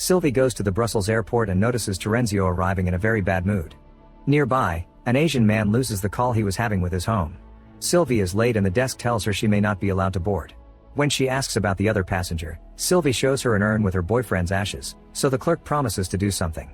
Sylvie goes to the Brussels airport and notices Terenzio arriving in a very bad mood. Nearby, an Asian man loses the call he was having with his home. Sylvie is late and the desk tells her she may not be allowed to board. When she asks about the other passenger, Sylvie shows her an urn with her boyfriend's ashes, so the clerk promises to do something.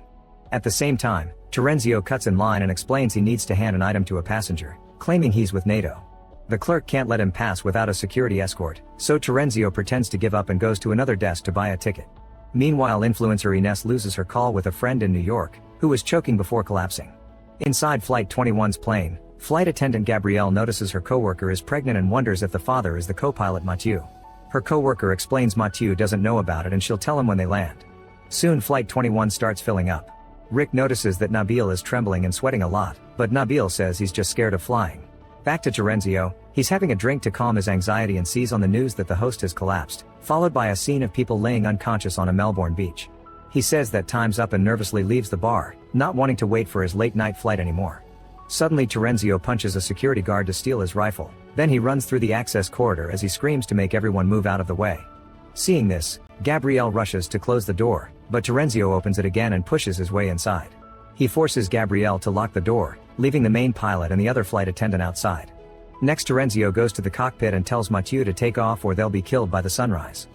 At the same time, Terenzio cuts in line and explains he needs to hand an item to a passenger, claiming he's with NATO. The clerk can't let him pass without a security escort, so Terenzio pretends to give up and goes to another desk to buy a ticket. Meanwhile, influencer Ines loses her call with a friend in New York, who was choking before collapsing. Inside Flight 21's plane, flight attendant Gabrielle notices her coworker is pregnant and wonders if the father is the co-pilot Mathieu. Her coworker explains Mathieu doesn't know about it and she'll tell him when they land. Soon Flight 21 starts filling up. Rick notices that Nabil is trembling and sweating a lot, but Nabil says he's just scared of flying. Back to Terenzio, he's having a drink to calm his anxiety and sees on the news that the host has collapsed, followed by a scene of people laying unconscious on a Melbourne beach. He says that time's up and nervously leaves the bar, not wanting to wait for his late-night flight anymore. Suddenly Terenzio punches a security guard to steal his rifle, then he runs through the access corridor as he screams to make everyone move out of the way. Seeing this, Gabrielle rushes to close the door, but Terenzio opens it again and pushes his way inside. He forces Gabrielle to lock the door, leaving the main pilot and the other flight attendant outside. Next, Terenzio goes to the cockpit and tells Mathieu to take off or they'll be killed by the sunrise.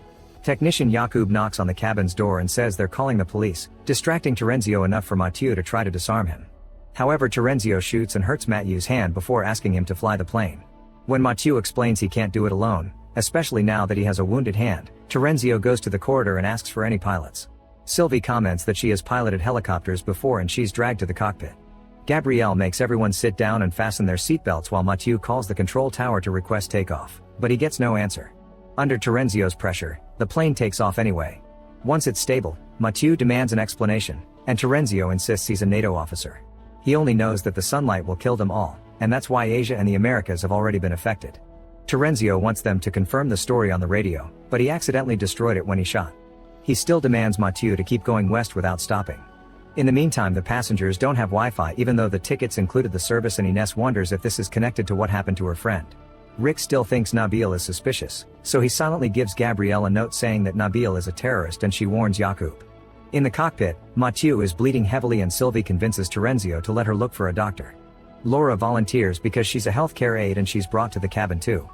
Technician Jakub knocks on the cabin's door and says they're calling the police, distracting Terenzio enough for Mathieu to try to disarm him. However, Terenzio shoots and hurts Mathieu's hand before asking him to fly the plane. When Mathieu explains he can't do it alone, especially now that he has a wounded hand, Terenzio goes to the corridor and asks for any pilots. Sylvie comments that she has piloted helicopters before and she's dragged to the cockpit. Gabrielle makes everyone sit down and fasten their seatbelts while Mathieu calls the control tower to request takeoff, but he gets no answer. Under Terenzio's pressure, the plane takes off anyway. Once it's stable, Mathieu demands an explanation, and Terenzio insists he's a NATO officer. He only knows that the sunlight will kill them all, and that's why Asia and the Americas have already been affected. Terenzio wants them to confirm the story on the radio, but he accidentally destroyed it when he shot. He still demands Mathieu to keep going west without stopping. In the meantime, the passengers don't have Wi-Fi even though the tickets included the service, and Ines wonders if this is connected to what happened to her friend. Rick still thinks Nabil is suspicious, so he silently gives Gabrielle a note saying that Nabil is a terrorist and she warns Jakub. In the cockpit, Mathieu is bleeding heavily and Sylvie convinces Terenzio to let her look for a doctor. Laura volunteers because she's a healthcare aide and she's brought to the cabin too.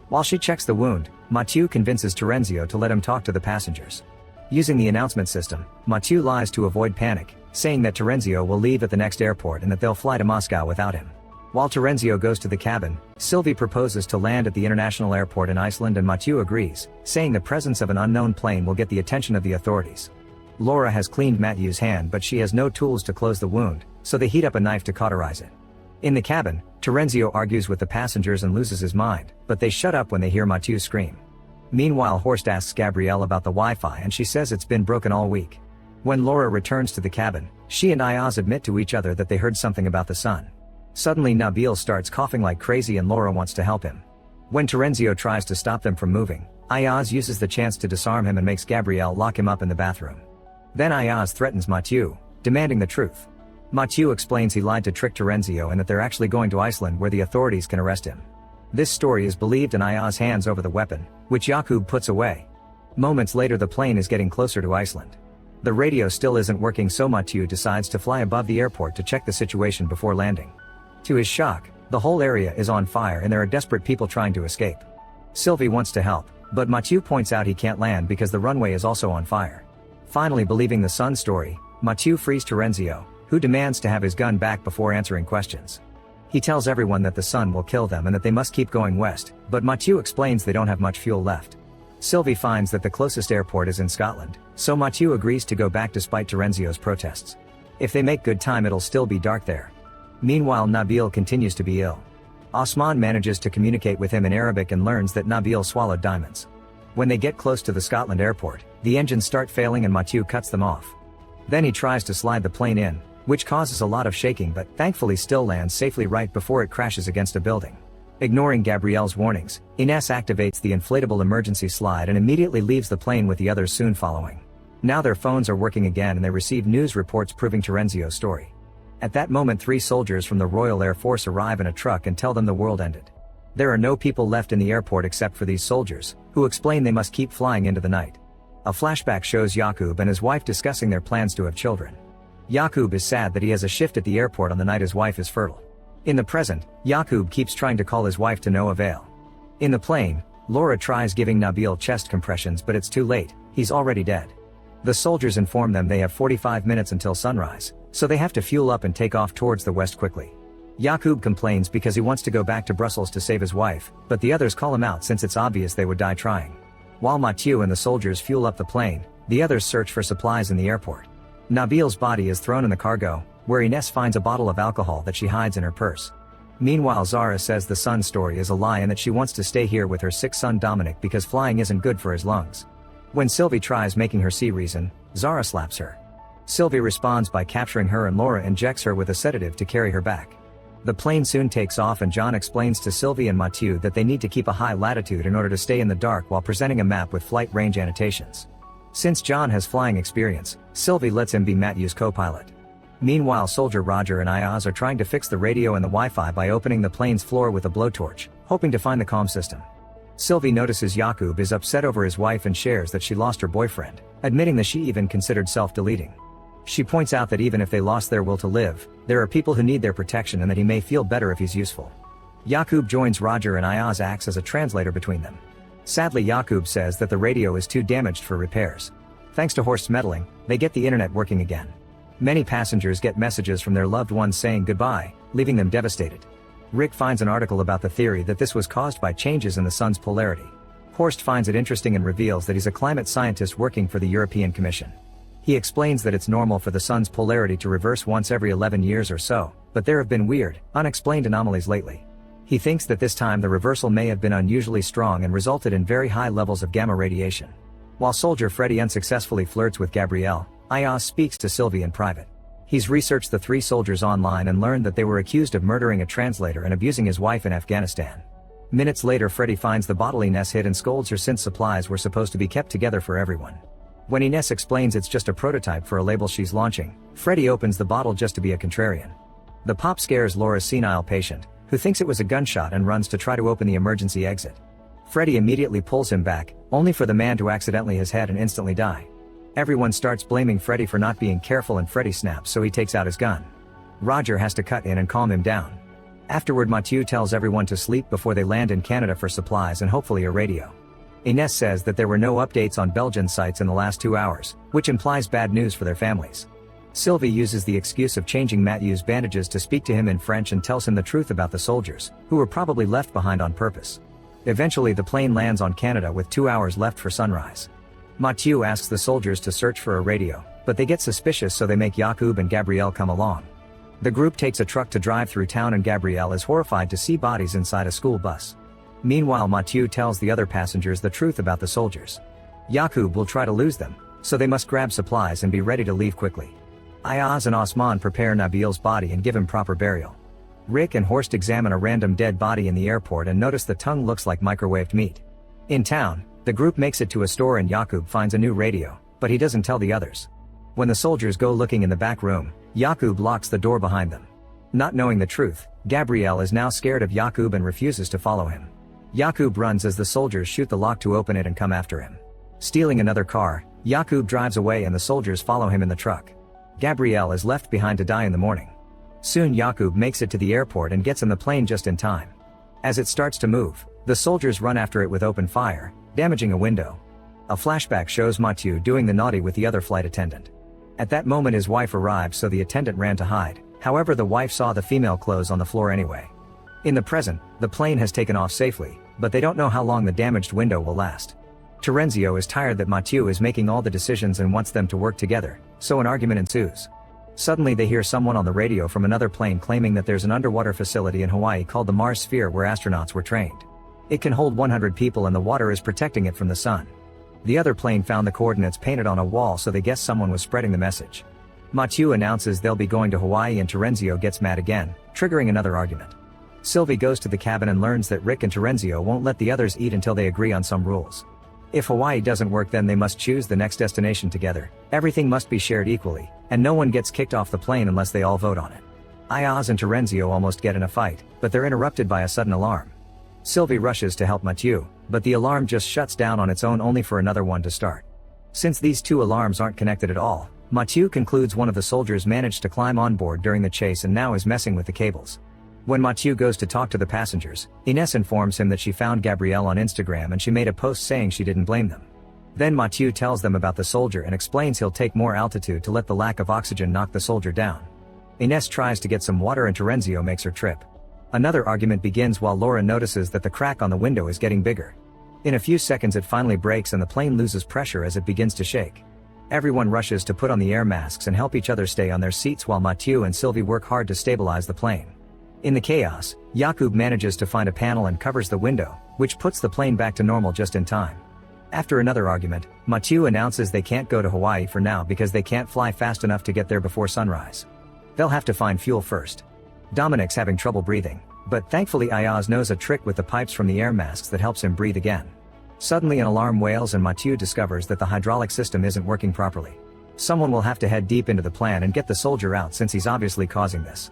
While she checks the wound, Mathieu convinces Terenzio to let him talk to the passengers. Using the announcement system, Mathieu lies to avoid panic, saying that Terenzio will leave at the next airport and that they'll fly to Moscow without him. While Terenzio goes to the cabin, Sylvie proposes to land at the international airport in Iceland and Mathieu agrees, saying the presence of an unknown plane will get the attention of the authorities. Laura has cleaned Mathieu's hand but she has no tools to close the wound, so they heat up a knife to cauterize it. In the cabin, Terenzio argues with the passengers and loses his mind, but they shut up when they hear Mathieu scream. Meanwhile, Horst asks Gabrielle about the Wi-Fi and she says it's been broken all week. When Laura returns to the cabin, she and Ayaz admit to each other that they heard something about the sun. Suddenly Nabil starts coughing like crazy and Laura wants to help him. When Terenzio tries to stop them from moving, Ayaz uses the chance to disarm him and makes Gabrielle lock him up in the bathroom. Then Ayaz threatens Mathieu, demanding the truth. Mathieu explains he lied to trick Terenzio and that they're actually going to Iceland where the authorities can arrest him. This story is believed and Ayaz hands over the weapon, which Jakub puts away. Moments later, the plane is getting closer to Iceland. The radio still isn't working, so Mathieu decides to fly above the airport to check the situation before landing. To his shock, the whole area is on fire and there are desperate people trying to escape. Sylvie wants to help, but Mathieu points out he can't land because the runway is also on fire. Finally, believing the sun story, Mathieu frees Terenzio, who demands to have his gun back before answering questions. He tells everyone that the sun will kill them and that they must keep going west, but Mathieu explains they don't have much fuel left. Sylvie finds that the closest airport is in Scotland, so Mathieu agrees to go back despite Terenzio's protests. If they make good time, it'll still be dark there. Meanwhile, Nabil continues to be ill. Osman manages to communicate with him in Arabic and learns that Nabil swallowed diamonds. When they get close to the Scotland airport, the engines start failing and Mathieu cuts them off. Then he tries to slide the plane in, which causes a lot of shaking but thankfully still lands safely right before it crashes against a building. Ignoring Gabrielle's warnings, Ines activates the inflatable emergency slide and immediately leaves the plane with the others soon following. Now their phones are working again and they receive news reports proving Terenzio's story. At that moment, 3 soldiers from the Royal Air Force arrive in a truck and tell them the world ended. There are no people left in the airport except for these soldiers, who explain they must keep flying into the night. A flashback shows Yakub and his wife discussing their plans to have children. Yakub is sad that he has a shift at the airport on the night his wife is fertile. In the present, Yakub keeps trying to call his wife to no avail. In the plane, Laura tries giving Nabil chest compressions, but it's too late, he's already dead. The soldiers inform them they have 45 minutes until sunrise, so they have to fuel up and take off towards the west quickly. Yakub complains because he wants to go back to Brussels to save his wife, but the others call him out since it's obvious they would die trying. While Mathieu and the soldiers fuel up the plane, the others search for supplies in the airport. Nabil's body is thrown in the cargo, where Ines finds a bottle of alcohol that she hides in her purse. Meanwhile, Zara says the son's story is a lie and that she wants to stay here with her sick son Dominic because flying isn't good for his lungs. When Sylvie tries making her see reason, Zara slaps her. Sylvie responds by capturing her and Laura injects her with a sedative to carry her back. The plane soon takes off and John explains to Sylvie and Mathieu that they need to keep a high latitude in order to stay in the dark while presenting a map with flight range annotations. Since John has flying experience, Sylvie lets him be Mathieu's co-pilot. Meanwhile, soldier Roger and Ayaz are trying to fix the radio and the Wi-Fi by opening the plane's floor with a blowtorch, hoping to find the comm system. Sylvie notices Yakub is upset over his wife and shares that she lost her boyfriend, admitting that she even considered self-deleting. She points out that even if they lost their will to live, there are people who need their protection and that he may feel better if he's useful. Yakub joins Roger and Ayaz acts as a translator between them. Sadly, Yakub says that the radio is too damaged for repairs. Thanks to Horst's meddling, they get the internet working again. Many passengers get messages from their loved ones saying goodbye, leaving them devastated. Rick finds an article about the theory that this was caused by changes in the sun's polarity. Horst finds it interesting and reveals that he's a climate scientist working for the European Commission. He explains that it's normal for the sun's polarity to reverse once every 11 years or so, but there have been weird, unexplained anomalies lately. He thinks that this time the reversal may have been unusually strong and resulted in very high levels of gamma radiation. While soldier Freddy unsuccessfully flirts with Gabrielle, Ayaz speaks to Sylvie in private. He's researched the three soldiers online and learned that they were accused of murdering a translator and abusing his wife in Afghanistan. Minutes later, Freddy finds the bottle Ines hid and scolds her since supplies were supposed to be kept together for everyone. When Ines explains it's just a prototype for a label she's launching, Freddy opens the bottle just to be a contrarian. The pop scares Laura's senile patient, who thinks it was a gunshot and runs to try to open the emergency exit. Freddy immediately pulls him back, only for the man to accidentally hit his head and instantly die. Everyone starts blaming Freddy for not being careful and Freddy snaps, so he takes out his gun. Roger has to cut in and calm him down. Afterward, Mathieu tells everyone to sleep before they land in Canada for supplies and hopefully a radio. Ines says that there were no updates on Belgian sites in the last 2 hours, which implies bad news for their families. Sylvie uses the excuse of changing Mathieu's bandages to speak to him in French and tells him the truth about the soldiers, who were probably left behind on purpose. Eventually, the plane lands on Canada with 2 hours left for sunrise. Mathieu asks the soldiers to search for a radio, but they get suspicious, so they make Yakub and Gabrielle come along. The group takes a truck to drive through town and Gabrielle is horrified to see bodies inside a school bus. Meanwhile, Mathieu tells the other passengers the truth about the soldiers. Yakub will try to lose them, so they must grab supplies and be ready to leave quickly. Ayaz and Osman prepare Nabil's body and give him proper burial. Rick and Horst examine a random dead body in the airport and notice the tongue looks like microwaved meat. In town, the group makes it to a store and Yakub finds a new radio, but he doesn't tell the others. When the soldiers go looking in the back room, Yakub locks the door behind them. Not knowing the truth, Gabrielle is now scared of Yakub and refuses to follow him. Yakub runs as the soldiers shoot the lock to open it and come after him. Stealing another car, Yakub drives away and the soldiers follow him in the truck. Gabrielle is left behind to die in the morning. Soon Yakub makes it to the airport and gets in the plane just in time. As it starts to move, the soldiers run after it with open fire, damaging a window. A flashback shows Mathieu doing the naughty with the other flight attendant. At that moment his wife arrived, so the attendant ran to hide, however the wife saw the female clothes on the floor anyway. In the present, the plane has taken off safely, but they don't know how long the damaged window will last. Terenzio is tired that Mathieu is making all the decisions and wants them to work together, so an argument ensues. Suddenly they hear someone on the radio from another plane claiming that there's an underwater facility in Hawaii called the Mars Sphere where astronauts were trained. It can hold 100 people and the water is protecting it from the sun. The other plane found the coordinates painted on a wall, so they guess someone was spreading the message. Mathieu announces they'll be going to Hawaii and Terenzio gets mad again, triggering another argument. Sylvie goes to the cabin and learns that Rick and Terenzio won't let the others eat until they agree on some rules. If Hawaii doesn't work, then they must choose the next destination together. Everything must be shared equally, and no one gets kicked off the plane unless they all vote on it. Ayaz and Terenzio almost get in a fight, but they're interrupted by a sudden alarm. Sylvie rushes to help Mathieu, but the alarm just shuts down on its own, only for another one to start. Since these two alarms aren't connected at all, Mathieu concludes one of the soldiers managed to climb on board during the chase and now is messing with the cables. When Mathieu goes to talk to the passengers, Ines informs him that she found Gabrielle on Instagram and she made a post saying she didn't blame them. Then Mathieu tells them about the soldier and explains he'll take more altitude to let the lack of oxygen knock the soldier down. Ines tries to get some water and Terenzio makes her trip. Another argument begins while Laura notices that the crack on the window is getting bigger. In a few seconds it finally breaks and the plane loses pressure as it begins to shake. Everyone rushes to put on the air masks and help each other stay on their seats while Mathieu and Sylvie work hard to stabilize the plane. In the chaos, Jakub manages to find a panel and covers the window, which puts the plane back to normal just in time. After another argument, Mathieu announces they can't go to Hawaii for now because they can't fly fast enough to get there before sunrise. They'll have to find fuel first. Dominic's having trouble breathing, but thankfully Ayaz knows a trick with the pipes from the air masks that helps him breathe again. Suddenly an alarm wails and Mathieu discovers that the hydraulic system isn't working properly. Someone will have to head deep into the plan and get the soldier out since he's obviously causing this.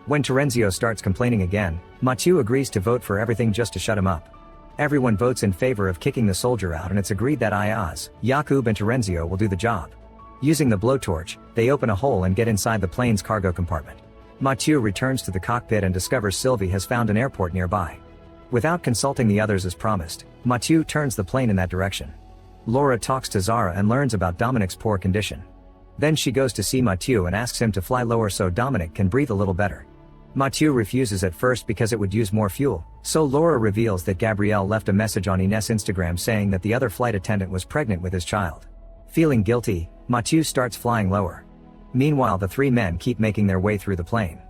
When Terenzio starts complaining again, Mathieu agrees to vote for everything just to shut him up. Everyone votes in favor of kicking the soldier out and it's agreed that Ayaz, Jakub and Terenzio will do the job. Using the blowtorch, they open a hole and get inside the plane's cargo compartment. Mathieu returns to the cockpit and discovers Sylvie has found an airport nearby. Without consulting the others as promised, Mathieu turns the plane in that direction. Laura talks to Zara and learns about Dominic's poor condition. Then she goes to see Mathieu and asks him to fly lower so Dominic can breathe a little better. Mathieu refuses at first because it would use more fuel, so Laura reveals that Gabrielle left a message on Ines' Instagram saying that the other flight attendant was pregnant with his child. Feeling guilty, Mathieu starts flying lower. Meanwhile the three men keep making their way through the plane.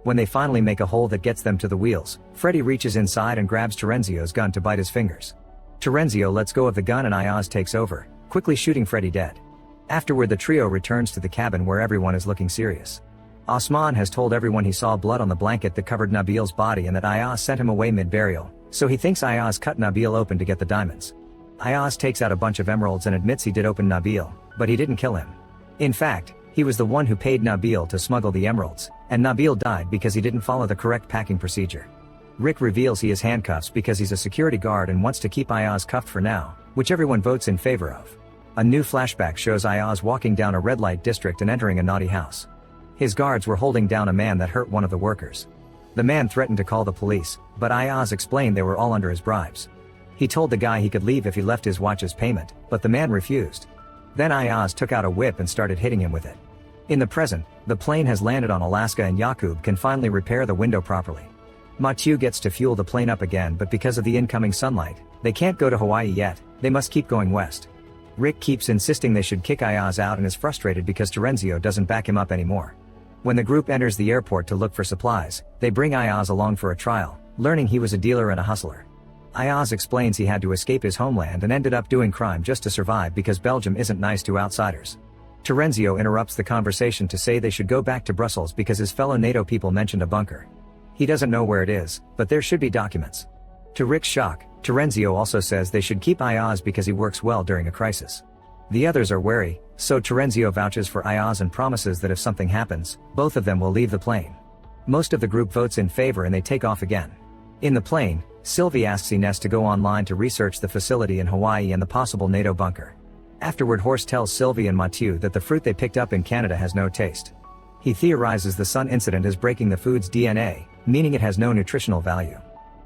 When they finally make a hole that gets them to the wheels, Freddy reaches inside and grabs Terenzio's gun to bite his fingers. Terenzio lets go of the gun and Ayaz takes over, quickly shooting Freddy dead. Afterward the trio returns to the cabin where everyone is looking serious. Osman has told everyone he saw blood on the blanket that covered Nabil's body and that Ayaz sent him away mid-burial, so he thinks Ayaz cut Nabil open to get the diamonds. Ayaz takes out a bunch of emeralds and admits he did open Nabil, but he didn't kill him. In fact, he was the one who paid Nabil to smuggle the emeralds, and Nabil died because he didn't follow the correct packing procedure. Rick reveals he has handcuffs because he's a security guard and wants to keep Ayaz cuffed for now, which everyone votes in favor of. A new flashback shows Ayaz walking down a red light district and entering a naughty house. His guards were holding down a man that hurt one of the workers. The man threatened to call the police, but Ayaz explained they were all under his bribes. He told the guy he could leave if he left his watch as payment, but the man refused. Then Ayaz took out a whip and started hitting him with it. In the present, the plane has landed on Alaska and Jakub can finally repair the window properly. Mathieu gets to fuel the plane up again, but because of the incoming sunlight, they can't go to Hawaii yet, they must keep going west. Rick keeps insisting they should kick Ayaz out and is frustrated because Terenzio doesn't back him up anymore. When the group enters the airport to look for supplies, they bring Ayaz along for a trial, learning he was a dealer and a hustler. Ayaz explains he had to escape his homeland and ended up doing crime just to survive because Belgium isn't nice to outsiders. Terenzio interrupts the conversation to say they should go back to Brussels because his fellow NATO people mentioned a bunker. He doesn't know where it is, but there should be documents. To Rick's shock, Terenzio also says they should keep Ayaz because he works well during a crisis. The others are wary, so Terenzio vouches for Ayaz and promises that if something happens, both of them will leave the plane. Most of the group votes in favor and they take off again. In the plane, Sylvie asks Ines to go online to research the facility in Hawaii and the possible NATO bunker. Afterward Horst tells Sylvie and Mathieu that the fruit they picked up in Canada has no taste. He theorizes the sun incident is breaking the food's DNA, meaning it has no nutritional value.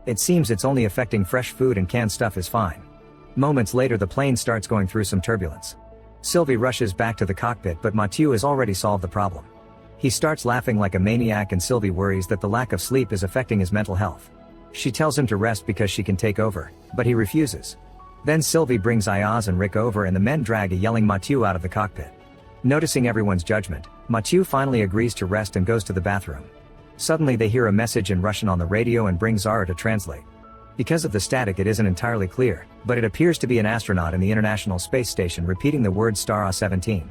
It seems it's only affecting fresh food and canned stuff is fine. Moments later the plane starts going through some turbulence. Sylvie rushes back to the cockpit but Mathieu has already solved the problem. He starts laughing like a maniac and Sylvie worries that the lack of sleep is affecting his mental health. She tells him to rest because she can take over, but he refuses. Then Sylvie brings Ayaz and Rick over and the men drag a yelling Mathieu out of the cockpit. Noticing everyone's judgment, Mathieu finally agrees to rest and goes to the bathroom. Suddenly they hear a message in Russian on the radio and bring Zara to translate. Because of the static it isn't entirely clear, but it appears to be an astronaut in the International Space Station repeating the word Star 17.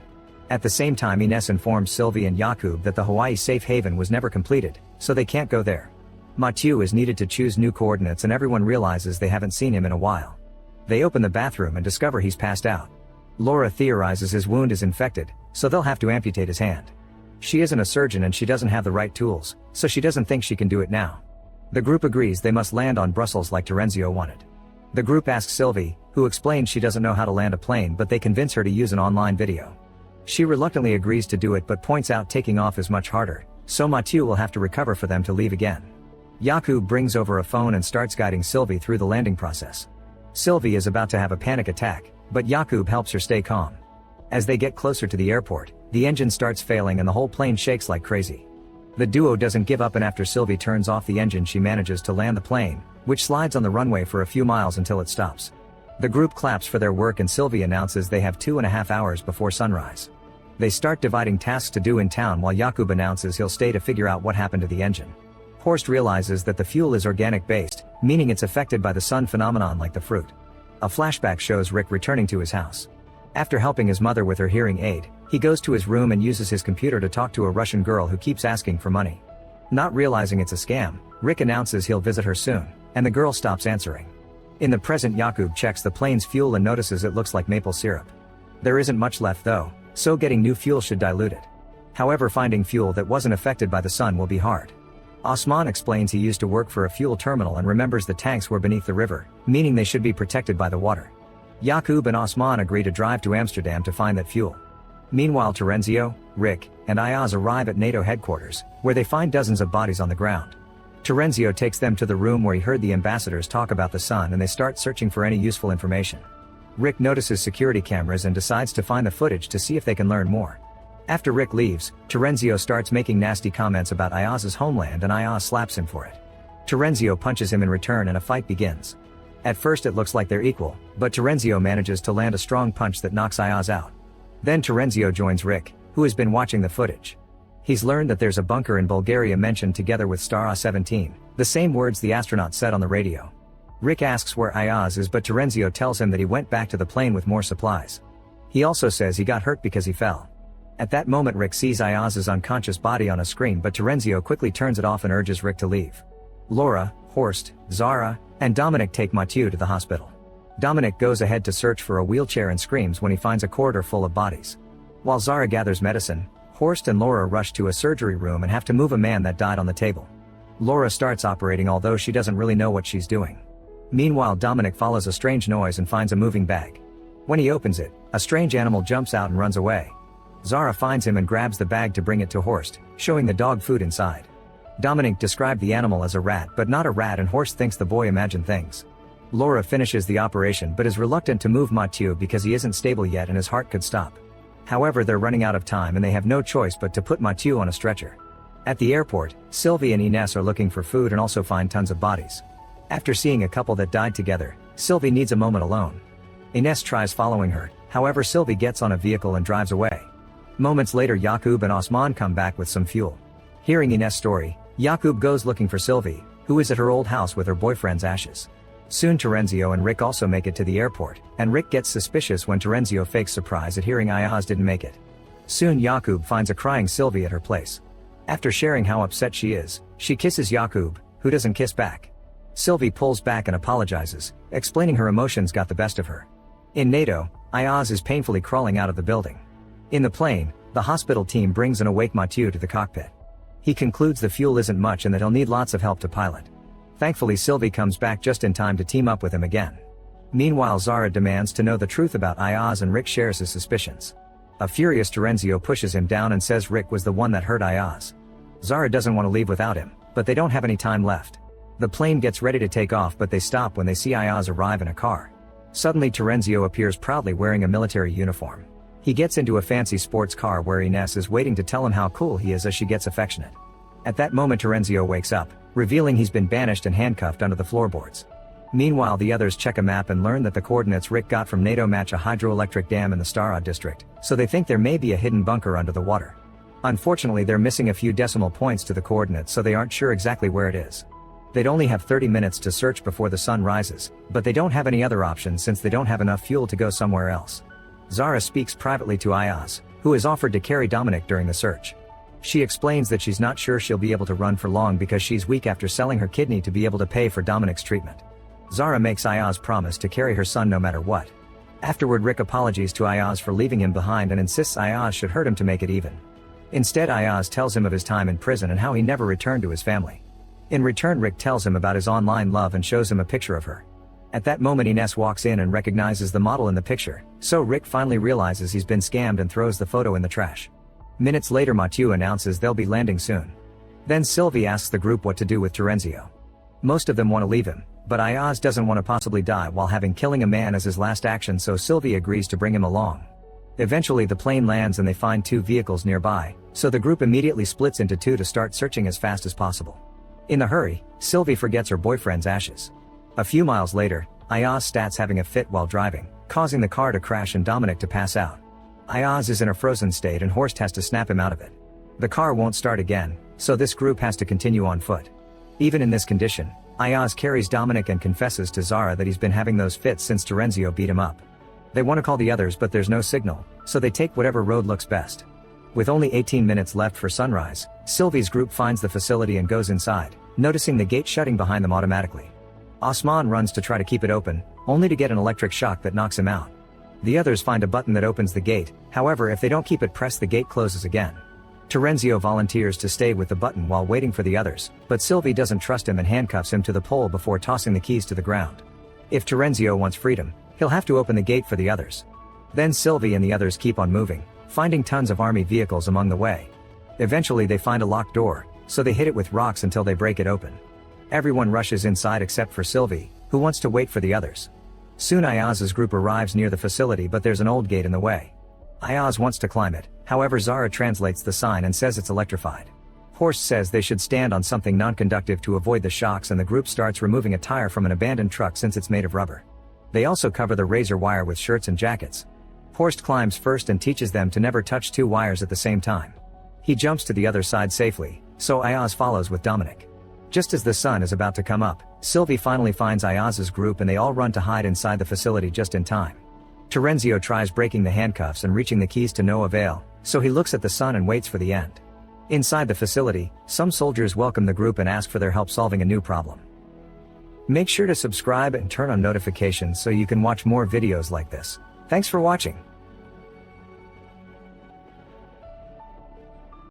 At the same time Ines informs Sylvie and Jakub that the Hawaii safe haven was never completed, so they can't go there. Mathieu is needed to choose new coordinates and everyone realizes they haven't seen him in a while. They open the bathroom and discover he's passed out. Laura theorizes his wound is infected, so they'll have to amputate his hand. She isn't a surgeon and she doesn't have the right tools, so she doesn't think she can do it now. The group agrees they must land on Brussels like Terenzio wanted. The group asks Sylvie, who explains she doesn't know how to land a plane, but they convince her to use an online video. She reluctantly agrees to do it but points out taking off is much harder, so Mathieu will have to recover for them to leave again. Jakub brings over a phone and starts guiding Sylvie through the landing process. Sylvie is about to have a panic attack, but Jakub helps her stay calm. As they get closer to the airport, the engine starts failing and the whole plane shakes like crazy. The duo doesn't give up, and after Sylvie turns off the engine, she manages to land the plane, which slides on the runway for a few miles until it stops. The group claps for their work and Sylvie announces they have 2.5 hours before sunrise. They start dividing tasks to do in town while Jakub announces he'll stay to figure out what happened to the engine. Horst realizes that the fuel is organic based, meaning it's affected by the sun phenomenon like the fruit. A flashback shows Rick returning to his house. After helping his mother with her hearing aid, he goes to his room and uses his computer to talk to a Russian girl who keeps asking for money. Not realizing it's a scam, Rick announces he'll visit her soon, and the girl stops answering. In the present, Jakub checks the plane's fuel and notices it looks like maple syrup. There isn't much left though, so getting new fuel should dilute it. However, finding fuel that wasn't affected by the sun will be hard. Osman explains he used to work for a fuel terminal and remembers the tanks were beneath the river, meaning they should be protected by the water. Jakub and Osman agree to drive to Amsterdam to find that fuel. Meanwhile, Terenzio, Rick, and Ayaz arrive at NATO headquarters, where they find dozens of bodies on the ground. Terenzio takes them to the room where he heard the ambassadors talk about the sun, and they start searching for any useful information. Rick notices security cameras and decides to find the footage to see if they can learn more. After Rick leaves, Terenzio starts making nasty comments about Ayaz's homeland and Ayaz slaps him for it. Terenzio punches him in return and a fight begins. At first it looks like they're equal, but Terenzio manages to land a strong punch that knocks Ayaz out. Then Terenzio joins Rick, who has been watching the footage. He's learned that there's a bunker in Bulgaria mentioned together with Star A-17, the same words the astronaut said on the radio. Rick asks where Ayaz is, but Terenzio tells him that he went back to the plane with more supplies. He also says he got hurt because he fell. At that moment Rick sees Ayaz's unconscious body on a screen, but Terenzio quickly turns it off and urges Rick to leave. Laura, Horst, Zara, and Dominic take Mathieu to the hospital. Dominic goes ahead to search for a wheelchair and screams when he finds a corridor full of bodies. While Zara gathers medicine, Horst and Laura rush to a surgery room and have to move a man that died on the table. Laura starts operating, although she doesn't really know what she's doing. Meanwhile, Dominic follows a strange noise and finds a moving bag. When he opens it, a strange animal jumps out and runs away. Zara finds him and grabs the bag to bring it to Horst, showing the dog food inside. Dominic described the animal as a rat, but not a rat, and Horst thinks the boy imagined things. Laura finishes the operation but is reluctant to move Mathieu because he isn't stable yet and his heart could stop. However, they're running out of time and they have no choice but to put Mathieu on a stretcher. At the airport, Sylvie and Ines are looking for food and also find tons of bodies. After seeing a couple that died together, Sylvie needs a moment alone. Ines tries following her, however Sylvie gets on a vehicle and drives away. Moments later, Jakub and Osman come back with some fuel. Hearing Ines' story, Jakub goes looking for Sylvie, who is at her old house with her boyfriend's ashes. Soon Terenzio and Rick also make it to the airport, and Rick gets suspicious when Terenzio fakes surprise at hearing Ayaz didn't make it. Soon Jakub finds a crying Sylvie at her place. After sharing how upset she is, she kisses Jakub, who doesn't kiss back. Sylvie pulls back and apologizes, explaining her emotions got the best of her. In NATO, Ayaz is painfully crawling out of the building. In the plane, the hospital team brings an awake Mathieu to the cockpit. He concludes the fuel isn't much and that he'll need lots of help to pilot. Thankfully, Sylvie comes back just in time to team up with him again. Meanwhile, Zara demands to know the truth about Ayaz and Rick shares his suspicions. A furious Terenzio pushes him down and says Rick was the one that hurt Ayaz. Zara doesn't want to leave without him, but they don't have any time left. The plane gets ready to take off, but they stop when they see Ayaz arrive in a car. Suddenly Terenzio appears proudly wearing a military uniform. He gets into a fancy sports car where Ines is waiting to tell him how cool he is as she gets affectionate. At that moment Terenzio wakes up, revealing he's been banished and handcuffed under the floorboards. Meanwhile, the others check a map and learn that the coordinates Rick got from NATO match a hydroelectric dam in the Stara district, so they think there may be a hidden bunker under the water. Unfortunately, they're missing a few decimal points to the coordinates, so they aren't sure exactly where it is. They'd only have 30 minutes to search before the sun rises, but they don't have any other options since they don't have enough fuel to go somewhere else. Zara speaks privately to Ayaz, who is offered to carry Dominic during the search. She explains that she's not sure she'll be able to run for long because she's weak after selling her kidney to be able to pay for Dominic's treatment. Zara makes Ayaz promise to carry her son no matter what. Afterward, Rick apologizes to Ayaz for leaving him behind and insists Ayaz should hurt him to make it even. Instead, Ayaz tells him of his time in prison and how he never returned to his family. In return, Rick tells him about his online love and shows him a picture of her. At that moment Ines walks in and recognizes the model in the picture, so Rick finally realizes he's been scammed and throws the photo in the trash. Minutes later Mathieu announces they'll be landing soon. Then Sylvie asks the group what to do with Terenzio. Most of them want to leave him, but Ayaz doesn't want to possibly die while having killing a man as his last action, so Sylvie agrees to bring him along. Eventually the plane lands and they find 2 vehicles nearby, so the group immediately splits into 2 to start searching as fast as possible. In the hurry, Sylvie forgets her boyfriend's ashes. A few miles later, Ayaz starts having a fit while driving, causing the car to crash and Dominic to pass out. Ayaz is in a frozen state and Horst has to snap him out of it. The car won't start again, so this group has to continue on foot. Even in this condition, Ayaz carries Dominic and confesses to Zara that he's been having those fits since Terenzio beat him up. They want to call the others but there's no signal, so they take whatever road looks best. With only 18 minutes left for sunrise, Sylvie's group finds the facility and goes inside, noticing the gate shutting behind them automatically. Osman runs to try to keep it open, only to get an electric shock that knocks him out. The others find a button that opens the gate, however if they don't keep it pressed the gate closes again. Terenzio volunteers to stay with the button while waiting for the others, but Sylvie doesn't trust him and handcuffs him to the pole before tossing the keys to the ground. If Terenzio wants freedom, he'll have to open the gate for the others. Then Sylvie and the others keep on moving, finding tons of army vehicles along the way. Eventually they find a locked door, so they hit it with rocks until they break it open. Everyone rushes inside except for Sylvie, who wants to wait for the others. Soon Ayaz's group arrives near the facility but there's an old gate in the way. Ayaz wants to climb it, however Zara translates the sign and says it's electrified. Horst says they should stand on something non-conductive to avoid the shocks and the group starts removing a tire from an abandoned truck since it's made of rubber. They also cover the razor wire with shirts and jackets. Horst climbs first and teaches them to never touch 2 wires at the same time. He jumps to the other side safely, so Ayaz follows with Dominic. Just as the sun is about to come up, Sylvie finally finds Ayaz's group and they all run to hide inside the facility just in time. Terenzio tries breaking the handcuffs and reaching the keys to no avail, so he looks at the sun and waits for the end. Inside the facility, some soldiers welcome the group and ask for their help solving a new problem. Make sure to subscribe and turn on notifications so you can watch more videos like this. Thanks for watching.